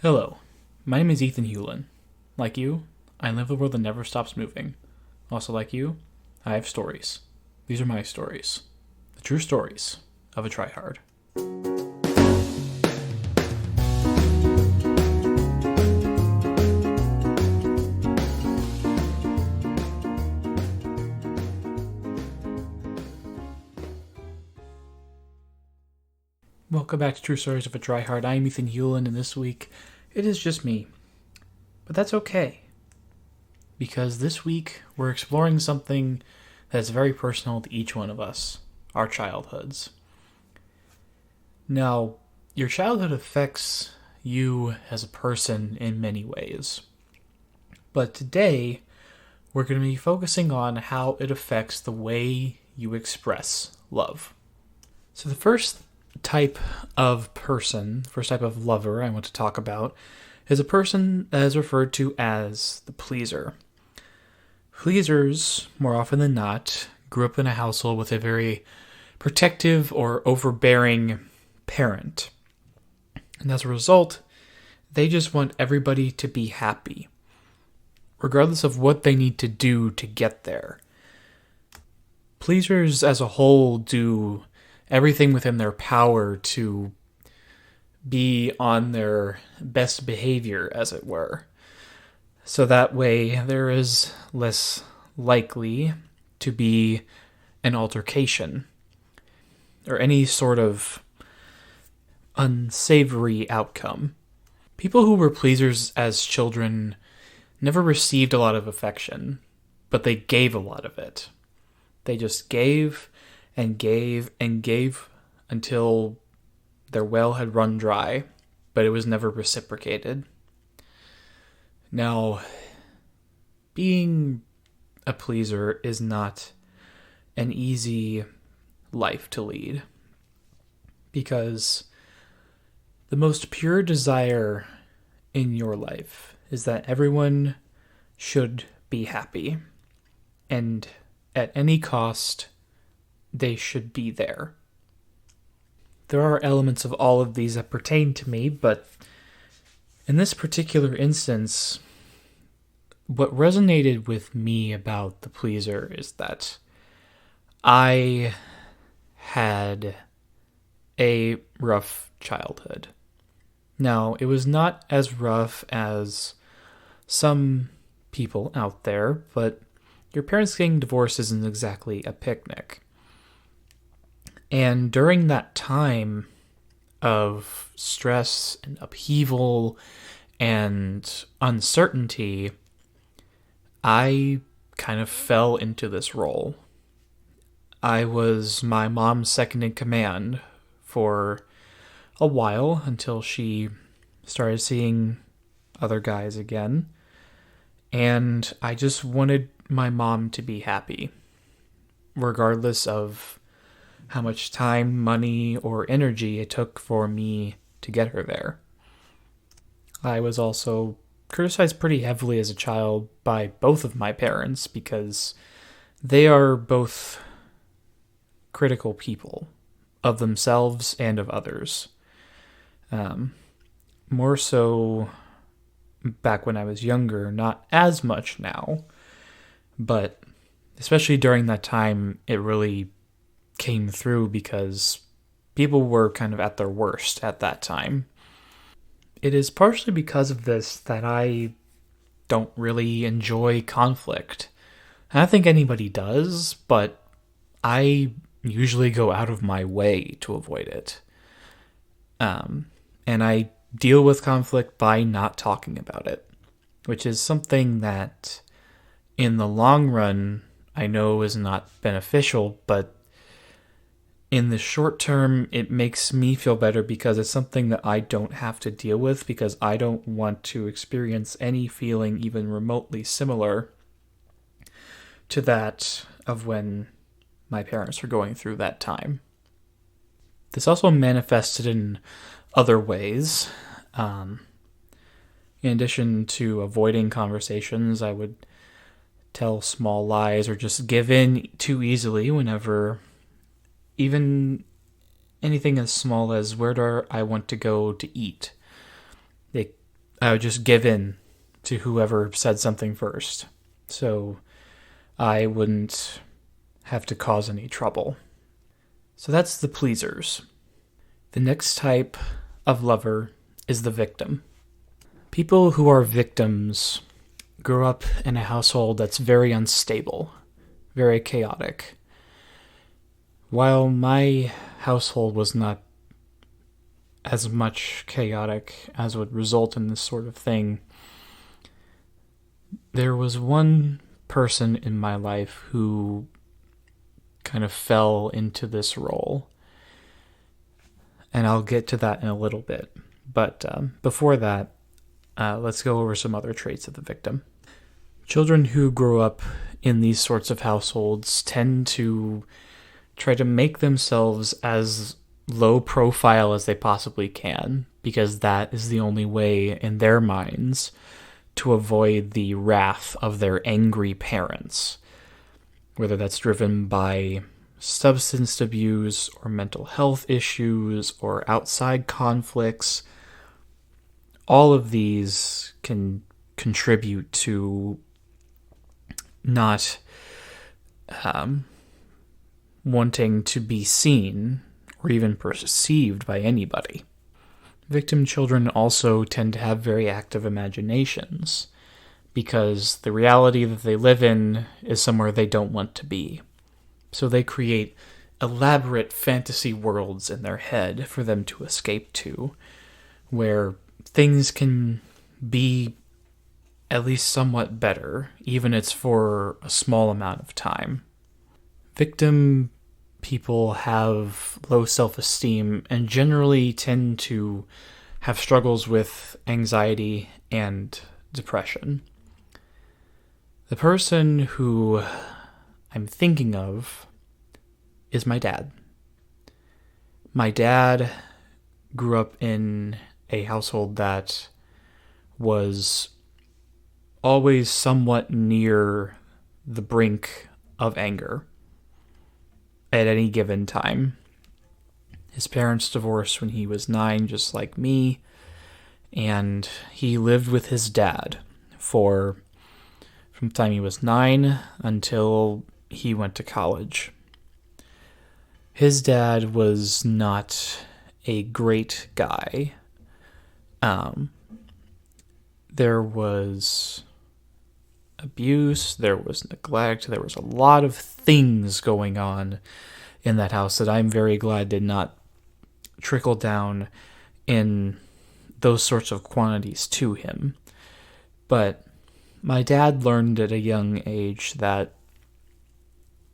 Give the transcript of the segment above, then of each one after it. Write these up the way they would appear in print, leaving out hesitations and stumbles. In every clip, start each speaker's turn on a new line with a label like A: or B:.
A: Hello, my name is Ethan Hewlin. Like you, I live a world that never stops moving. Also, like you, I have stories. These are my stories. The true stories of a tryhard. Welcome back to True Stories of a Tryhard. I am Ethan Hewlin, and this week it is just me. But that's okay, because this week we're exploring something that's very personal to each one of us, our childhoods. Now, your childhood affects you as a person in many ways. But today, we're going to be focusing on how it affects the way you express love. So, the first type of person, first type of lover I want to talk about, is a person that is referred to as the pleaser. Pleasers, more often than not, grew up in a household with a very protective or overbearing parent. And as a result, they just want everybody to be happy, regardless of what they need to do to get there. Pleasers as a whole do everything within their power to be on their best behavior, as it were. So that way, there is less likely to be an altercation or any sort of unsavory outcome. People who were pleasers as children never received a lot of affection, but they gave a lot of it. They just gave and gave and gave until their well had run dry, but it was never reciprocated. Now, being a pleaser is not an easy life to lead, because the most pure desire in your life is that everyone should be happy, and at any cost, they should be there. There are elements of all of these that pertain to me, but in this particular instance, what resonated with me about the pleaser is that I had a rough childhood. Now, it was not as rough as some people out there, but your parents getting divorced isn't exactly a picnic. And during that time of stress and upheaval and uncertainty, I kind of fell into this role. I was my mom's second in command for a while until she started seeing other guys again. And I just wanted my mom to be happy, regardless of how much time, money, or energy it took for me to get her there. I was also criticized pretty heavily as a child by both of my parents because they are both critical people of themselves and of others. More so back when I was younger, not as much now, but especially during that time, it really came through because people were kind of at their worst at that time. It is partially because of this that I don't really enjoy conflict. I don't think anybody does, but I usually go out of my way to avoid it. And I deal with conflict by not talking about it, which is something that in the long run I know is not beneficial, but in the short term, it makes me feel better because it's something that I don't have to deal with because I don't want to experience any feeling even remotely similar to that of when my parents were going through that time. This also manifested in other ways. In addition to avoiding conversations, I would tell small lies or just give in too easily whenever even anything as small as where do I want to go to eat. It I would just give in to whoever said something first. So I wouldn't have to cause any trouble. So that's the pleasers. The next type of lover is the victim. People who are victims grow up in a household that's very unstable, very chaotic. While my household was not as much chaotic as would result in this sort of thing, there was one person in my life who kind of fell into this role. And I'll get to that in a little bit. But before that, let's go over some other traits of the victim. Children who grow up in these sorts of households tend to try to make themselves as low profile as they possibly can, because that is the only way in their minds to avoid the wrath of their angry parents, whether that's driven by substance abuse or mental health issues or outside conflicts. All of these can contribute to not wanting to be seen or even perceived by anybody. Victim children also tend to have very active imaginations because the reality that they live in is somewhere they don't want to be. So they create elaborate fantasy worlds in their head for them to escape to, where things can be at least somewhat better, even if it's for a small amount of time. Victim people have low self-esteem and generally tend to have struggles with anxiety and depression. The person who I'm thinking of is my dad. My dad grew up in a household that was always somewhat near the brink of anger at any given time. His parents divorced when he was 9, just like me, and he lived with his dad from the time he was 9 until he went to college. His dad was not a great guy. There was abuse, there was neglect, there was a lot of things going on in that house that I'm very glad did not trickle down in those sorts of quantities to him. But my dad learned at a young age that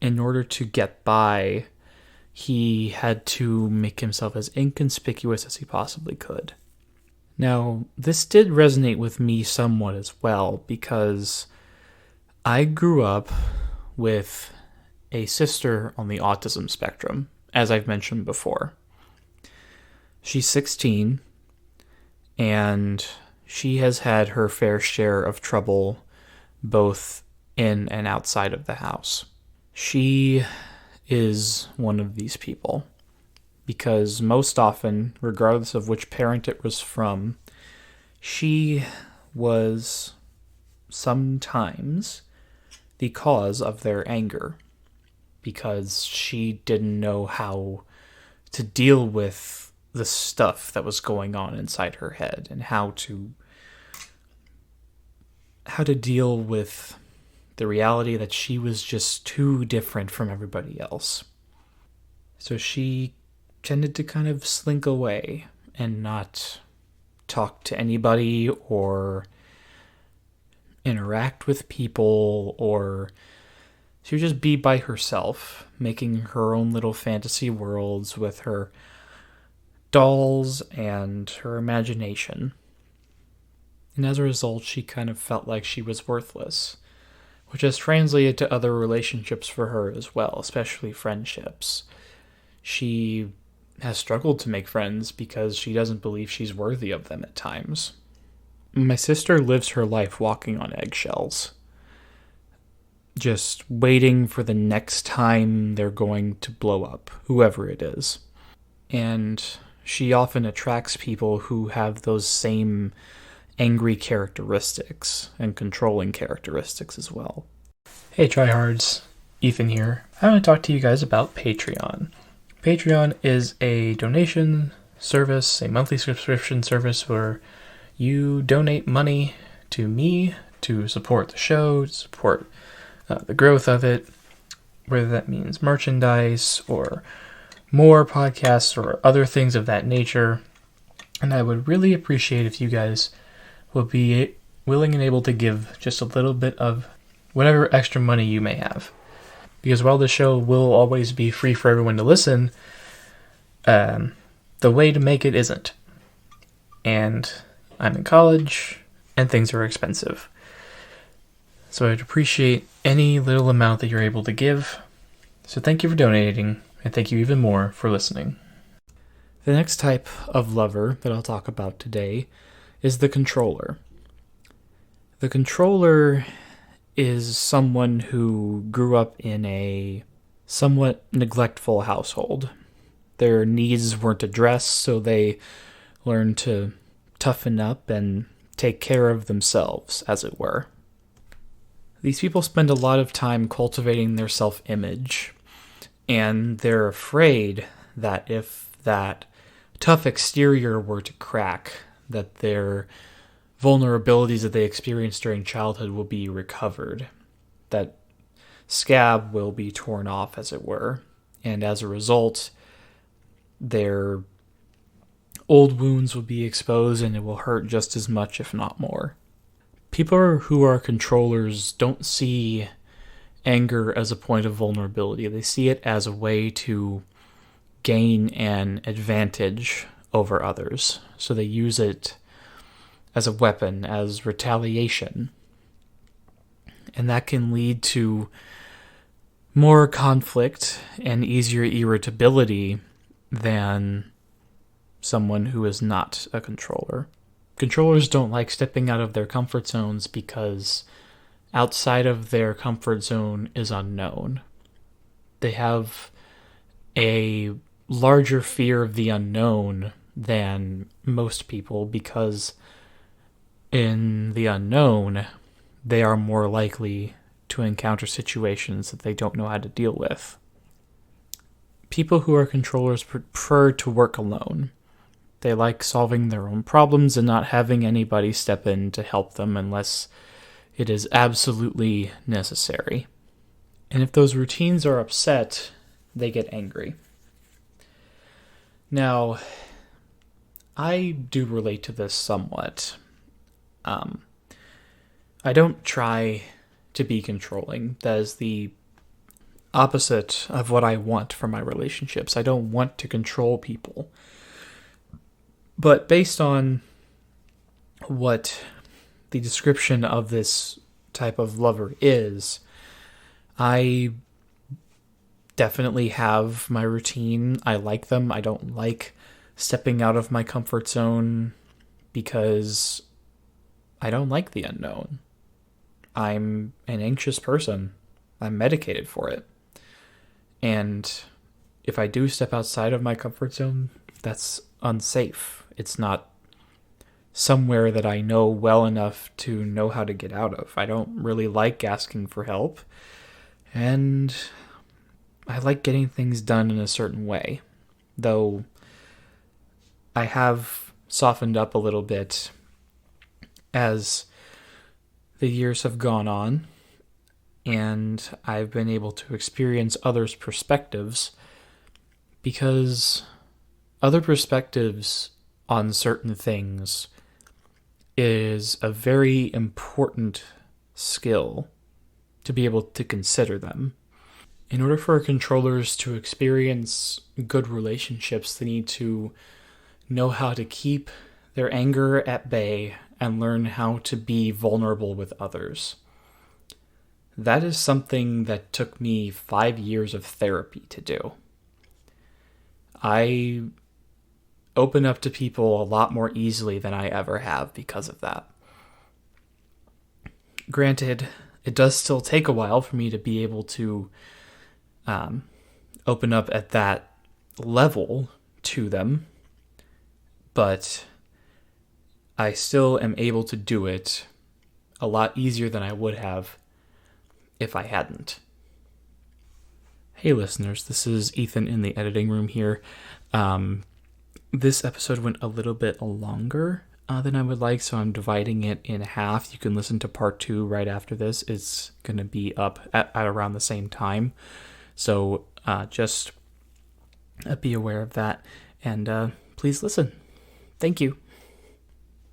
A: in order to get by, he had to make himself as inconspicuous as he possibly could. Now, this did resonate with me somewhat as well, because I grew up with a sister on the autism spectrum, as I've mentioned before. She's 16, and she has had her fair share of trouble both in and outside of the house. She is one of these people, because most often, regardless of which parent it was from, she was sometimes the cause of their anger, because she didn't know how to deal with the stuff that was going on inside her head and how to deal with the reality that she was just too different from everybody else. So she tended to kind of slink away and not talk to anybody or interact with people, or she would just be by herself, making her own little fantasy worlds with her dolls and her imagination. And as a result, she kind of felt like she was worthless, which has translated to other relationships for her as well, especially friendships. She has struggled to make friends because she doesn't believe she's worthy of them at times. My sister lives her life walking on eggshells, just waiting for the next time they're going to blow up, whoever it is. And she often attracts people who have those same angry characteristics and controlling characteristics as well. Hey tryhards, Ethan here. I want to talk to you guys about Patreon. Patreon is a donation service, a monthly subscription service where you donate money to me to support the show, to support the growth of it, whether that means merchandise or more podcasts or other things of that nature. And I would really appreciate if you guys will be willing and able to give just a little bit of whatever extra money you may have. Because while the show will always be free for everyone to listen, the way to make it isn't. And I'm in college, and things are expensive. So I'd appreciate any little amount that you're able to give. So thank you for donating, and thank you even more for listening. The next type of lover that I'll talk about today is the controller. The controller is someone who grew up in a somewhat neglectful household. Their needs weren't addressed, so they learned to toughen up and take care of themselves, as it were. These people spend a lot of time cultivating their self-image, and they're afraid that if that tough exterior were to crack, that their vulnerabilities that they experienced during childhood will be recovered, that scab will be torn off, as it were, and as a result, their old wounds will be exposed and it will hurt just as much, if not more. People who are controllers don't see anger as a point of vulnerability. They see it as a way to gain an advantage over others. So they use it as a weapon, as retaliation. And that can lead to more conflict and easier irritability than someone who is not a controller. Controllers don't like stepping out of their comfort zones because outside of their comfort zone is unknown. They have a larger fear of the unknown than most people because in the unknown, they are more likely to encounter situations that they don't know how to deal with. People who are controllers prefer to work alone. They like solving their own problems and not having anybody step in to help them unless it is absolutely necessary. And if those routines are upset, they get angry. Now, I do relate to this somewhat. I don't try to be controlling. That is the opposite of what I want from my relationships. I don't want to control people. But based on what the description of this type of lover is, I definitely have my routine. I like them. I don't like stepping out of my comfort zone because I don't like the unknown. I'm an anxious person. I'm medicated for it. And if I do step outside of my comfort zone, that's unsafe. It's not somewhere that I know well enough to know how to get out of. I don't really like asking for help. And I like getting things done in a certain way. Though I have softened up a little bit as the years have gone on, and I've been able to experience others' perspectives, because other perspectives on certain things is a very important skill to be able to consider them. In order for controllers to experience good relationships, they need to know how to keep their anger at bay and learn how to be vulnerable with others. That is something that took me 5 years of therapy to do. I open up to people a lot more easily than I ever have because of that. Granted, it does still take a while for me to be able to open up at that level to them, but I still am able to do it a lot easier than I would have if I hadn't. Hey listeners, this is Ethan in the editing room here. This episode went a little bit longer than I would like, so I'm dividing it in half. You can listen to part 2 right after this. It's going to be up at around the same time, so just be aware of that, and please listen. Thank you.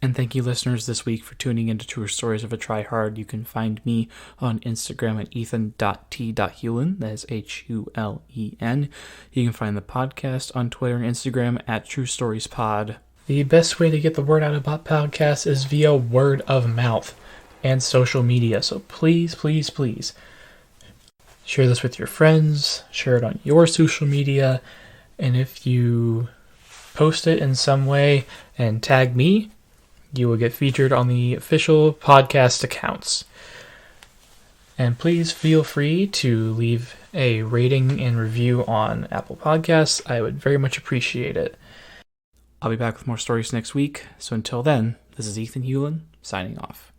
A: And thank you, listeners, this week for tuning into True Stories of a Tryhard. You can find me on Instagram at ethan.t.hulen. That is Hulen. You can find the podcast on Twitter and Instagram at True Stories Pod. The best way to get the word out about podcasts is via word of mouth and social media. So please, please, please share this with your friends. Share it on your social media. And if you post it in some way and tag me, you will get featured on the official podcast accounts. And please feel free to leave a rating and review on Apple Podcasts. I would very much appreciate it. I'll be back with more stories next week. So until then, this is Ethan Hulen, signing off.